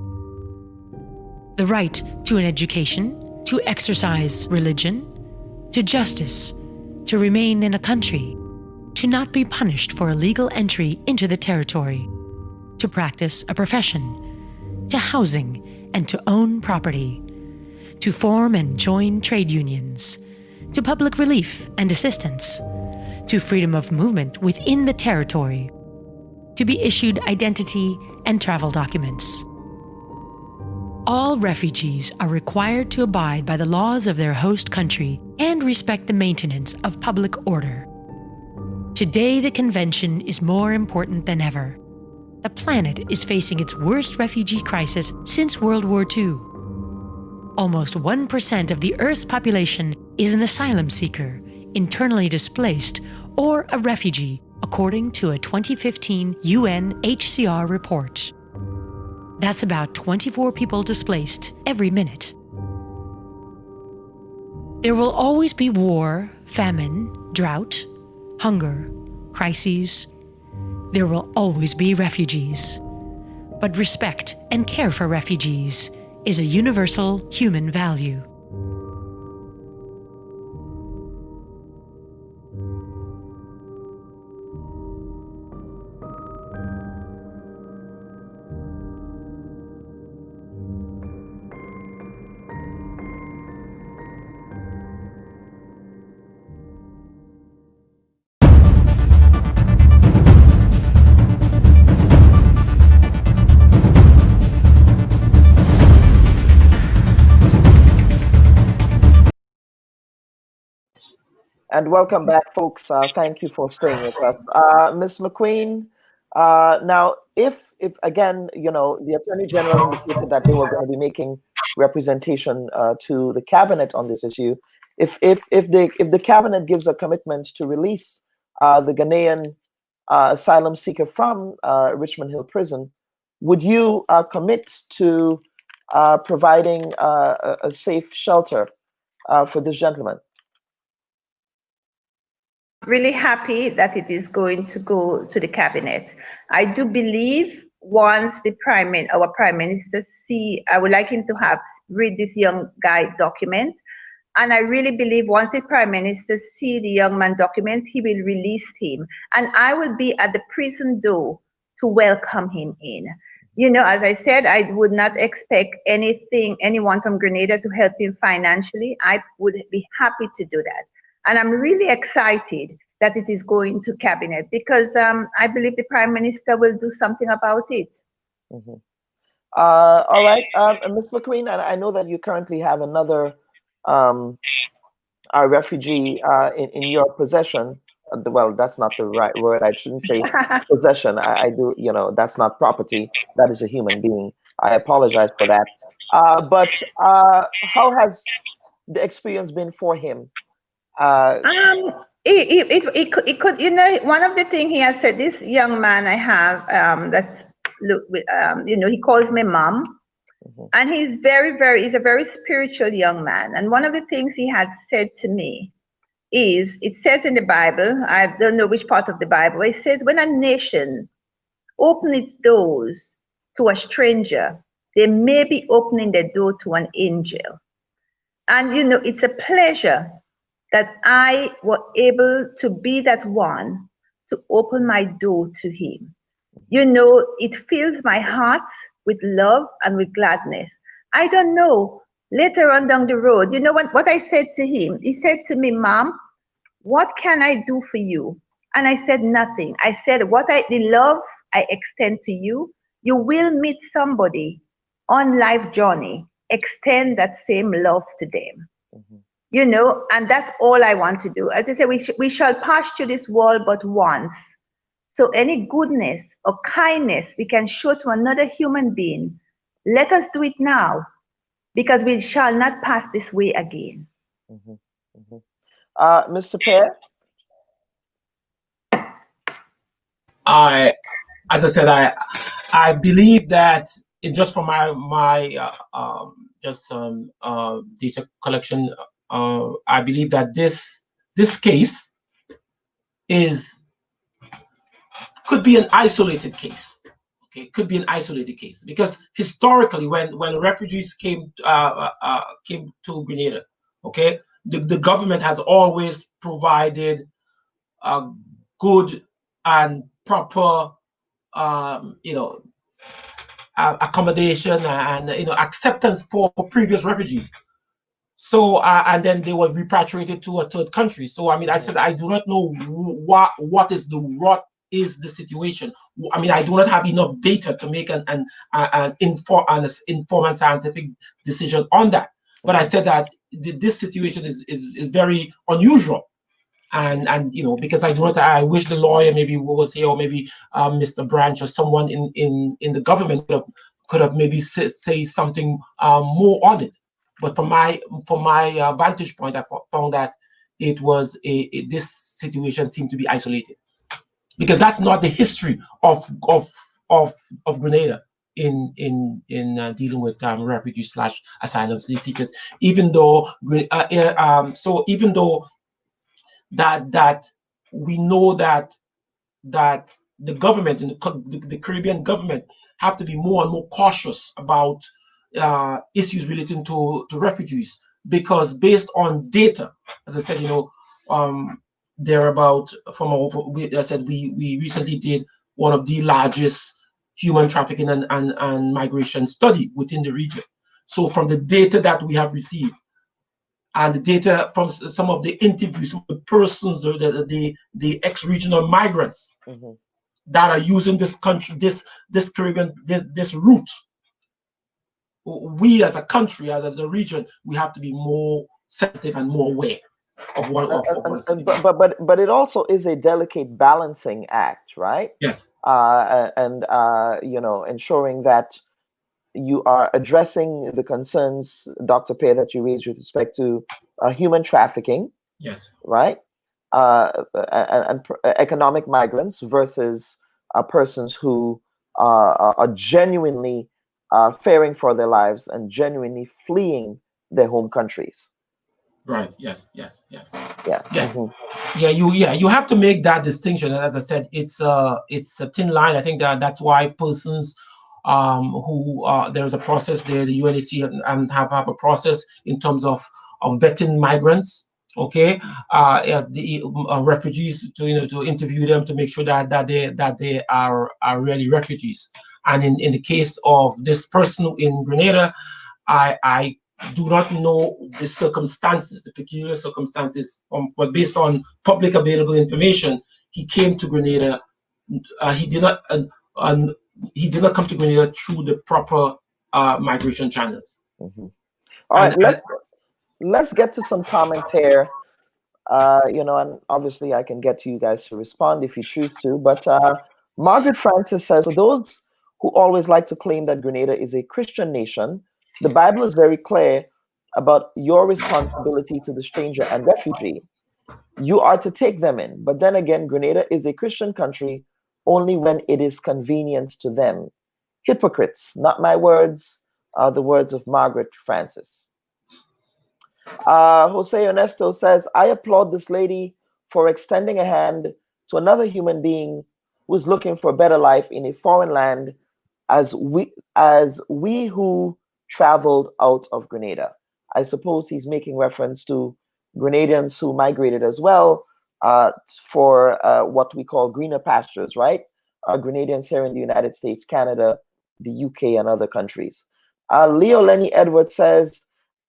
Speaker 8: The right to an education, to exercise religion, to justice, to remain in a country, to not be punished for illegal entry into the territory, to practice a profession, to housing and to own property, to form and join trade unions, to public relief and assistance, to freedom of movement within the territory, to be issued identity and travel documents. All refugees are required to abide by the laws of their host country and respect the maintenance of public order. Today, the convention is more important than ever. The planet is facing its worst refugee crisis since World War II. Almost 1% of the Earth's population is an asylum seeker, internally displaced, or a refugee, according to a 2015 UNHCR report. That's about 24 people displaced every minute. There will always be war, famine, drought, hunger, crises. There will always be refugees. But respect and care for refugees is a universal human value.
Speaker 1: And welcome back, folks. Thank you for staying with us. Ms. McQueen, now, if again, the Attorney General indicated that they were going to be making representation to the cabinet on this issue. If the cabinet gives a commitment to release the Ghanaian asylum seeker from Richmond Hill Prison, would you commit to providing a safe shelter for this gentleman?
Speaker 6: Really happy that it is going to go to the cabinet. I do believe once our prime minister I would like him to read this young guy document. And I really believe once the prime minister see the young man document, he will release him. And I will be at the prison door to welcome him in. As I said, I would not expect anyone from Grenada to help him financially. I would be happy to do that. And I'm really excited that it is going to cabinet because I believe the prime minister will do something about it.
Speaker 1: Mm-hmm. All right, Ms. McQueen, I know that you currently have another refugee in your possession. Well, that's not the right word. I shouldn't say possession. I do, that's not property. That is a human being. I apologize for that. But how has the experience been for him?
Speaker 6: It could, one of the things he has said, this young man I have, he calls me mom. Mm-hmm. And he's he's a very spiritual young man. And one of the things he had said to me is, it says in the Bible, I don't know which part of the Bible, it says, when a nation opens its doors to a stranger, they may be opening the door to an angel. And, it's a pleasure that I was able to be that one to open my door to him. It fills my heart with love and with gladness. I don't know, later on down the road, what I said to him? He said to me, Mom, what can I do for you? And I said, nothing. I said, the love I extend to you, you will meet somebody on life journey, extend that same love to them. Mm-hmm. And that's all I want to do. As I say, we shall pass through this world but once. So any goodness or kindness we can show to another human being, let us do it now, because we shall not pass this way again.
Speaker 1: Mm-hmm. Mm-hmm. Mr. Pear?
Speaker 7: As I said, I believe that just from my data collection, I believe that this case could be an isolated case. Okay, it could be an isolated case because historically, when refugees came to Grenada, okay, the government has always provided good and proper accommodation and acceptance for previous refugees. So and then they were repatriated to a third country. So I mean, I said I do not know what is the situation. I mean, I do not have enough data to make an informed scientific decision on that. But I said that this situation is very unusual. And because I wish the lawyer maybe was here, or maybe Mr. Branch or someone in the government could have maybe say something more on it. But from my vantage point, I found that it was this situation seemed to be isolated, because that's not the history of Grenada in dealing with refugees / asylum seekers. Even though even though that we know that the government and the Caribbean government have to be more and more cautious about issues relating to refugees, because based on data, as I said, they're about we recently did one of the largest human trafficking and migration study within the region. So from the data that we have received, and the data from some of the interviews with the persons, the ex-regional migrants mm-hmm. that are using this country, this Caribbean, this route, we as a country, as a region, we have to be more sensitive and more aware. of one of one study.
Speaker 1: But it also is a delicate balancing act, right?
Speaker 7: Yes.
Speaker 1: You know, ensuring that you are addressing the concerns, Dr. Pear, that you raised with respect to human trafficking,
Speaker 7: Yes.
Speaker 1: right? Economic migrants versus persons who are genuinely fearing for their lives and genuinely fleeing their home countries.
Speaker 7: Right. Yes. Yes. Yes.
Speaker 1: Yeah.
Speaker 7: Yes. You have to make that distinction. And as I said, it's a thin line. I think that's why persons who there's a process there, the UNHCR have a process in terms of vetting migrants. Okay, the refugees to interview them to make sure that they are really refugees. And in the case of this person in Grenada, I do not know the circumstances, the peculiar circumstances, but based on public available information, he came to Grenada. He did not come to Grenada through the proper migration channels.
Speaker 1: All right, let's get to some comments here. You know, and obviously I can get you guys to respond if you choose to. But Margaret Francis says, for those who always like to claim that Grenada is a Christian nation, the Bible is very clear about your responsibility to the stranger and refugee. You are to take them in. But then again, Grenada is a Christian country only when it is convenient to them. Hypocrites, not my words, the words of Margaret Francis. Jose Ernesto says, I applaud this lady for extending a hand to another human being who's looking for a better life in a foreign land, as we who traveled out of Grenada. I suppose he's making reference to Grenadians who migrated as well for what we call greener pastures, right? Grenadians here in the United States, Canada, the UK, and other countries. Leo Lenny Edwards says,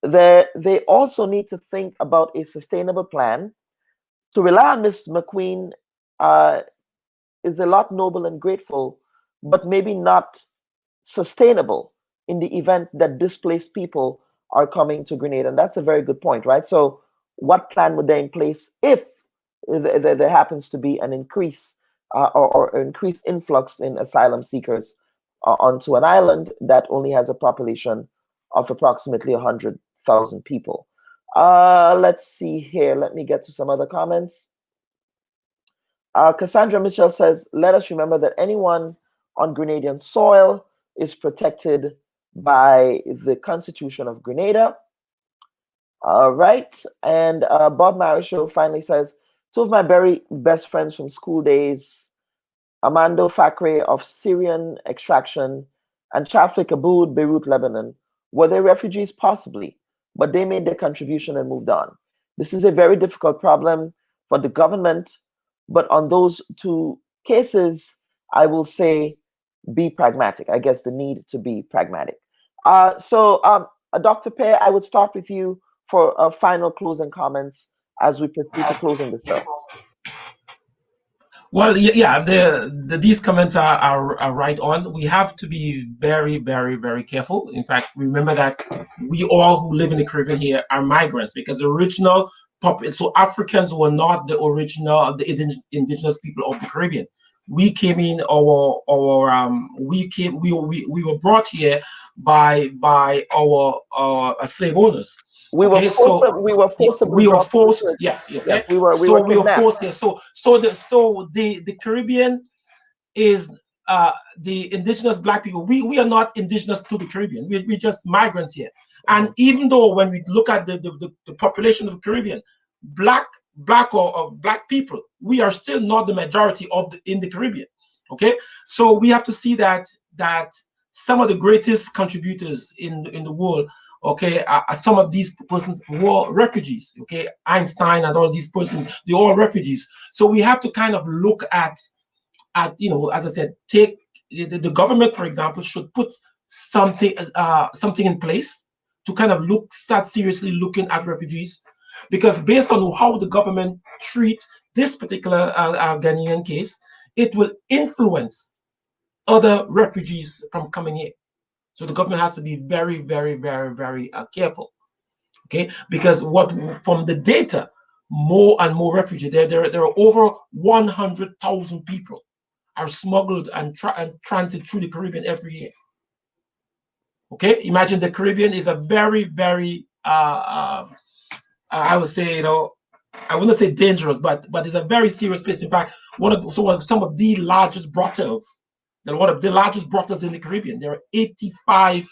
Speaker 1: they also need to think about a sustainable plan. To rely on Ms. McQueen is a lot noble and grateful, but maybe not sustainable in the event that displaced people are coming to Grenada. And that's a very good point, right? So what plan would they in place if there happens to be an increase or increased influx in asylum seekers onto an island that only has a population of approximately 100,000 people? Let's see here. Let me get to some other comments. Cassandra Michelle says, let us remember that anyone on Grenadian soil is protected by the Constitution of Grenada. All right. And Bob Marisho finally says, two of my very best friends from school days, Amando Fakre of Syrian extraction and Chafik Aboud, Beirut, Lebanon, were they refugees? Possibly, but they made their contribution and moved on. This is a very difficult problem for the government, but on those two cases, I will say be pragmatic. I guess the need to be pragmatic. Dr. Pear, I would start with you for final closing comments as we proceed to closing the show.
Speaker 7: Well, yeah, these comments are right on. We have to be very, very, very careful. In fact, remember that we all who live in the Caribbean here are migrants, because the original so Africans were not the original, the indigenous people of the Caribbean. We came in we were brought here by our slave owners.
Speaker 1: We were forced.
Speaker 7: Yes. Okay.
Speaker 1: Yes, we were
Speaker 7: forced. Yes. So the Caribbean is the indigenous Black people. We are not indigenous to the Caribbean. We're just migrants here. And even though when we look at the population of the Caribbean, black or Black people, we are still not the majority in the Caribbean. Okay. So we have to see that some of the greatest contributors in the world, okay, some of these persons were refugees. Okay, Einstein and all these persons, they're all refugees. So we have to kind of look at as I said, take the government, for example, should put something in place to kind of start seriously looking at refugees, because based on how the government treat this particular Ghanaian case, it will influence other refugees from coming here. So the government has to be very, very, very, very careful, okay? Because from the data, more and more refugees. There are over 100,000 people are smuggled and transit through the Caribbean every year. Okay, imagine the Caribbean is a very, very, I would say, I wouldn't say dangerous, but it's a very serious place. In fact, some of the largest brothels, one of the largest brothels in the Caribbean. There are 85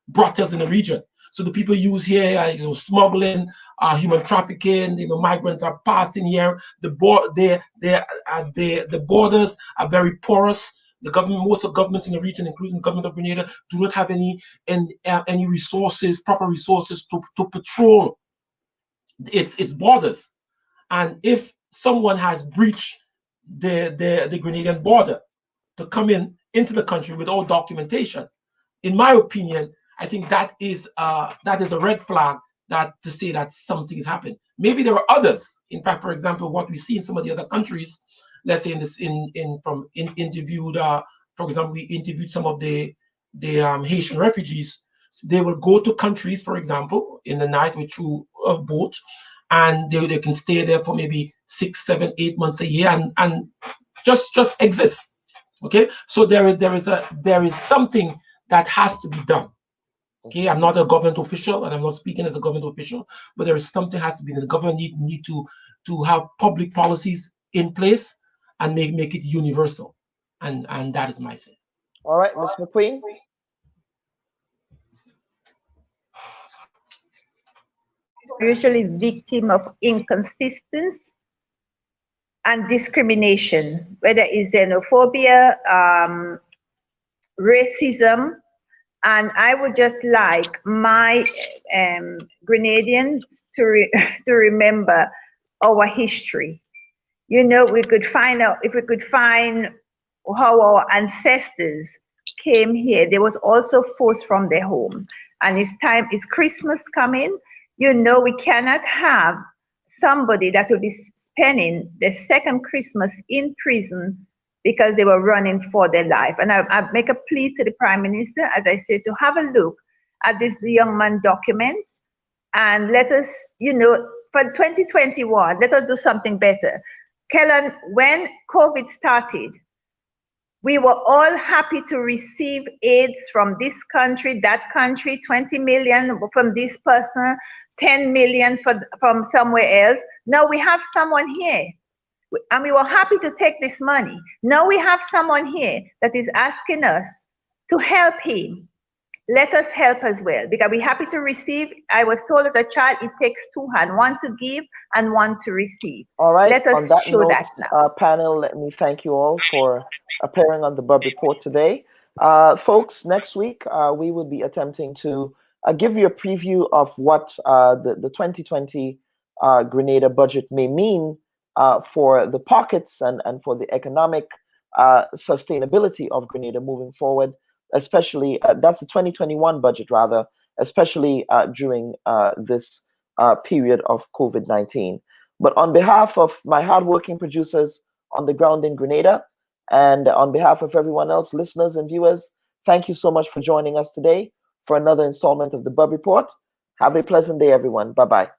Speaker 7: brothels in the region. So the people use here, smuggling, human trafficking. Migrants are passing here. The borders are very porous. Most of governments in the region, including the government of Grenada, do not have any resources, proper resources to patrol its borders. And if someone has breached the Grenadian border to come into the country without documentation, in my opinion, I think that is a red flag to say that something has happened. Maybe there are others. In fact, for example, what we see in some of the other countries, let's say for example, we interviewed some of the Haitian refugees. So they will go to countries, for example, in the night through a boat, and they can stay there for maybe 6, 7, 8 months a year and just exist. Okay, so there is something that has to be done. Okay, I'm not a government official and I'm not speaking as a government official, but there is something has to be. The government need to have public policies in place and make it universal. And that is my say.
Speaker 1: All right, Ms. McQueen.
Speaker 6: Usually victim of inconsistency and discrimination, whether it's xenophobia, racism, and I would just like my Grenadians to remember our history. We could find out if we could find how our ancestors came here. They was also forced from their home, and it's Christmas coming. We cannot have somebody that will be spending the second Christmas in prison because they were running for their life. And I make a plea to the Prime Minister, as I said, to have a look at the young man documents and let us, for 2021, let us do something better. Kellen, when COVID started, we were all happy to receive aids from this country, that country, 20 million from this person, 10 million from somewhere else. Now we have someone here, and we were happy to take this money. Now we have someone here that is asking us to help him. Let us help as well, because we're happy to receive. I was told as a child, it takes two hands, one to give and one to receive.
Speaker 1: All right.
Speaker 6: Let us show that now.
Speaker 1: Panel, let me thank you all for appearing on the Bub Report today. Folks, next week, we will be attempting to give you a preview of what the 2020 Grenada budget may mean for the pockets and for the economic sustainability of Grenada moving forward, especially that's the 2021 budget rather, especially during this period of COVID-19. But on behalf of my hardworking producers on the ground in Grenada, and on behalf of everyone else, listeners and viewers, thank you so much for joining us today for another installment of the Bub Report. Have a pleasant day, everyone. Bye-bye.